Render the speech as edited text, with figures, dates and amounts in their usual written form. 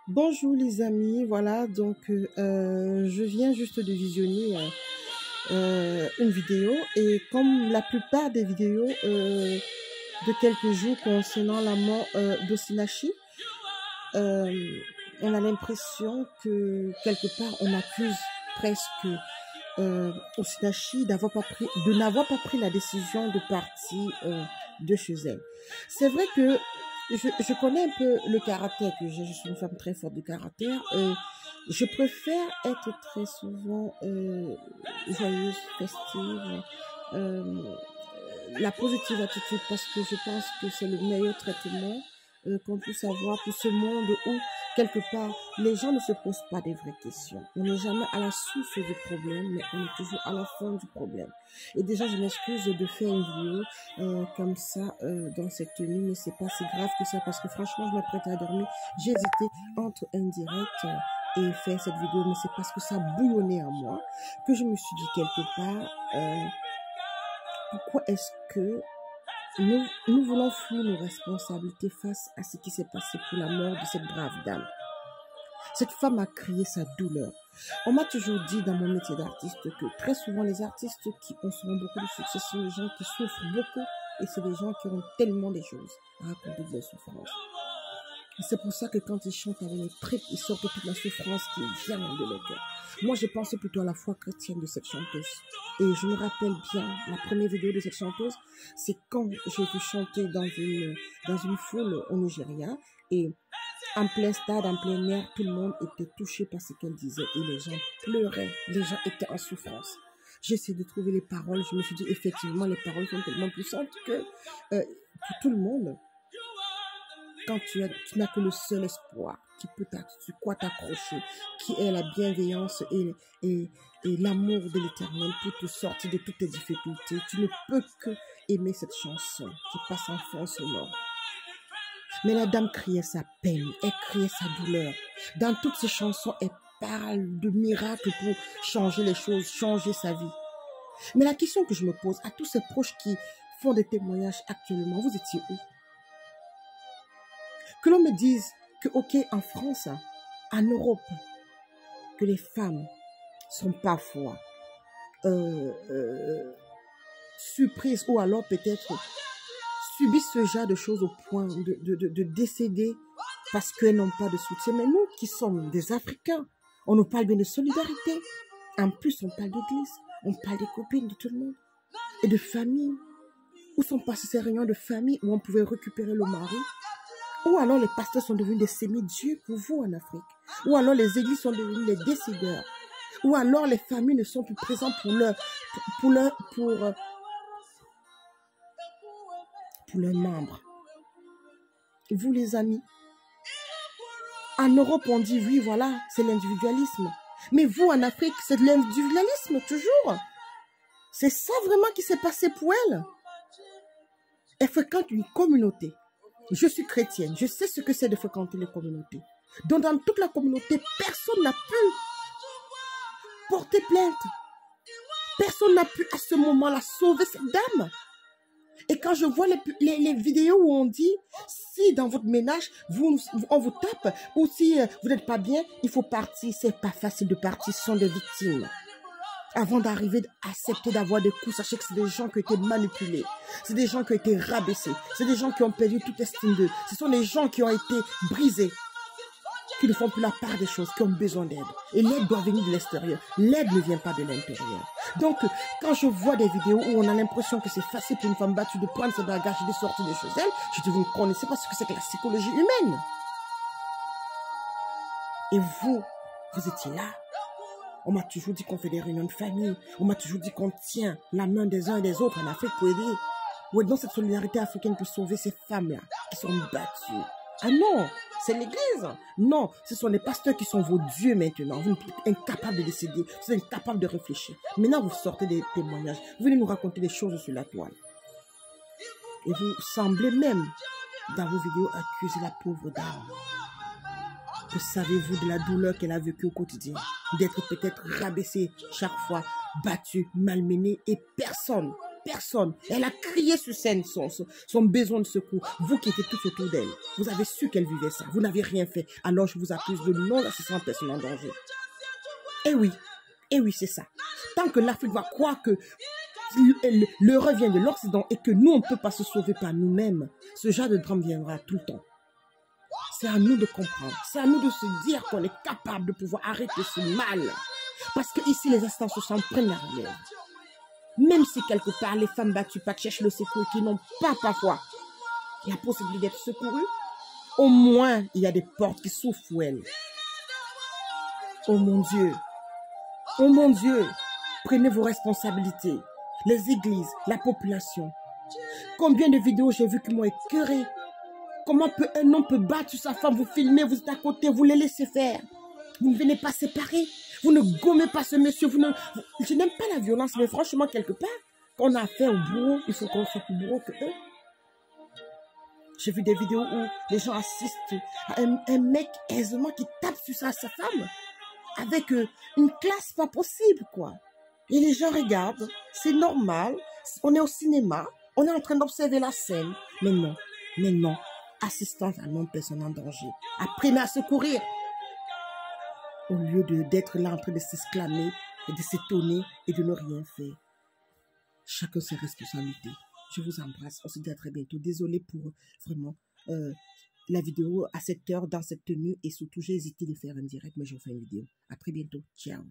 Bonjour les amis, voilà, donc je viens juste de visionner une vidéo et comme la plupart des vidéos de quelques jours concernant la mort d'Osinachi, on a l'impression que quelque part on accuse presque Osinachi de n'avoir pas pris la décision de partir de chez elle. C'est vrai que je connais un peu le caractère que j'ai. Je suis une femme très forte de caractère. Je préfère être très souvent joyeuse, festive, la positive attitude parce que je pense que c'est le meilleur traitement qu'on puisse avoir pour ce monde où, quelque part, les gens ne se posent pas des vraies questions. On n'est jamais à la source du problème, mais on est toujours à la fin du problème. Et déjà, je m'excuse de faire une vidéo comme ça dans cette tenue, mais c'est pas si grave que ça parce que franchement, je m'apprête à dormir. J'ai hésité entre un direct et faire cette vidéo, mais c'est parce que ça bouillonnait en moi que je me suis dit quelque part, pourquoi est-ce que nous voulons fuir nos responsabilités face à ce qui s'est passé pour la mort de cette brave dame. Cette femme a crié sa douleur. On m'a toujours dit dans mon métier d'artiste que très souvent les artistes qui ont souvent beaucoup de succès sont les gens qui souffrent beaucoup et c'est des gens qui ont tellement de choses à raconter de leur souffrance. C'est pour ça que quand ils chantent avec les tripes, ils sortent toute la souffrance qui vient de leur cœur. Moi, j'ai pensé plutôt à la foi chrétienne de cette chanteuse. Et je me rappelle bien, la première vidéo de cette chanteuse, c'est quand j'ai vu chanter dans une foule au Nigeria. Et en plein stade, en plein air, tout le monde était touché par ce qu'elle disait. Et les gens pleuraient, les gens étaient en souffrance. J'ai essayé de trouver les paroles. Je me suis dit, effectivement, les paroles sont tellement puissantes que pour tout le monde, quand tu n'as que le seul espoir qui peut t'accrocher, qui est la bienveillance et l'amour de l'Éternel pour te sortir de toutes tes difficultés, tu ne peux que aimer cette chanson qui passe en fond sonore. Mais la dame criait sa peine, elle criait sa douleur. Dans toutes ces chansons, elle parle de miracles pour changer les choses, changer sa vie. Mais la question que je me pose à tous ces proches qui font des témoignages actuellement, vous étiez où? Que l'on me dise que, ok, en France, en Europe, que les femmes sont parfois surprises ou alors peut-être subissent ce genre de choses au point de décéder parce qu'elles n'ont pas de soutien. Mais nous qui sommes des Africains, on nous parle bien de solidarité. En plus, on parle d'église, on parle des copines de tout le monde et de famille. Où sont passées ces réunions de famille où on pouvait récupérer le mari? Ou alors les pasteurs sont devenus des semi-dieux pour vous en Afrique. Ou alors les églises sont devenues des décideurs. Ou alors les familles ne sont plus présentes pour leurs membres. Vous les amis, en Europe on dit oui voilà, c'est l'individualisme. Mais vous en Afrique, c'est de l'individualisme toujours. C'est ça vraiment qui s'est passé pour elle. Elle fréquente une communauté. Je suis chrétienne, je sais ce que c'est de fréquenter les communautés. Donc dans toute la communauté, personne n'a pu porter plainte. Personne n'a pu à ce moment-là sauver cette dame. Et quand je vois les vidéos où on dit, si dans votre ménage, on vous tape, ou si vous n'êtes pas bien, il faut partir. C'est pas facile de partir, ce sont des victimes. Avant d'arriver à accepter d'avoir des coups, sachez que c'est des gens qui ont été manipulés. C'est des gens qui ont été rabaissés. C'est des gens qui ont perdu toute estime d'eux. Ce sont des gens qui ont été brisés, qui ne font plus la part des choses, qui ont besoin d'aide. Et l'aide doit venir de l'extérieur. L'aide ne vient pas de l'intérieur. Donc, quand je vois des vidéos où on a l'impression que c'est facile pour une femme battue de prendre ses bagages et de sortir de chez elle, je dis, vous ne connaissez pas ce que c'est que la psychologie humaine. Et vous étiez là. On m'a toujours dit qu'on fait des réunions de famille. On m'a toujours dit qu'on tient la main des uns et des autres en Afrique pour aider. Où est donc cette solidarité africaine pour sauver ces femmes-là qui sont battues? Ah non, c'est l'église. Non, ce sont les pasteurs qui sont vos dieux maintenant. Vous êtes incapables de décider. Vous êtes incapables de réfléchir. Maintenant, vous sortez des témoignages. Vous venez nous raconter des choses sur la toile. Et vous semblez même, dans vos vidéos, accuser la pauvre dame. Que savez-vous de la douleur qu'elle a vécue au quotidien? D'être peut-être rabaissée chaque fois, battue, malmenée et personne personne. Elle a crié sur scène son besoin de secours. Vous qui étiez tous autour d'elle, vous avez su qu'elle vivait ça. Vous n'avez rien fait. Alors je vous accuse de non-assistance à personne en danger. Eh oui, c'est ça. Tant que l'Afrique va croire que l'heure vient de l'Occident et que nous, on ne peut pas se sauver par nous-mêmes, ce genre de drame viendra tout le temps. C'est à nous de comprendre. C'est à nous de se dire qu'on est capable de pouvoir arrêter ce mal. Parce que ici, les instances sociales prennent la relève. Même si quelque part, les femmes battues par cherchent le secours et qui n'ont pas parfois la possibilité d'être secourues, au moins, il y a des portes qui s'ouvrent pour elles. Oh mon Dieu! Oh mon Dieu! Prenez vos responsabilités. Les églises, la population. Combien de vidéos j'ai vues qui m'ont écœuré. Comment un homme peut battre sa femme, vous filmez, vous êtes à côté, vous les laissez faire. Vous ne venez pas séparer. Vous ne gommez pas ce monsieur. Je n'aime pas la violence, mais franchement, quelque part, quand on a affaire au bourreau, il faut qu'on soit plus bourreau que eux. J'ai vu des vidéos où les gens assistent à un mec aisément qui tape sur sa femme avec une classe pas possible, quoi. Et les gens regardent, c'est normal, on est au cinéma, on est en train d'observer la scène. Mais non, assistance à non-personne en danger. Apprenez à secourir. Au lieu d'être là en train de s'exclamer et de s'étonner et de ne rien faire. Chacun ses responsabilités. Je vous embrasse. On se dit à très bientôt. Désolée pour vraiment la vidéo à cette heure, dans cette tenue. Et surtout, j'ai hésité de faire un direct, mais je vous fais une vidéo. À très bientôt. Ciao.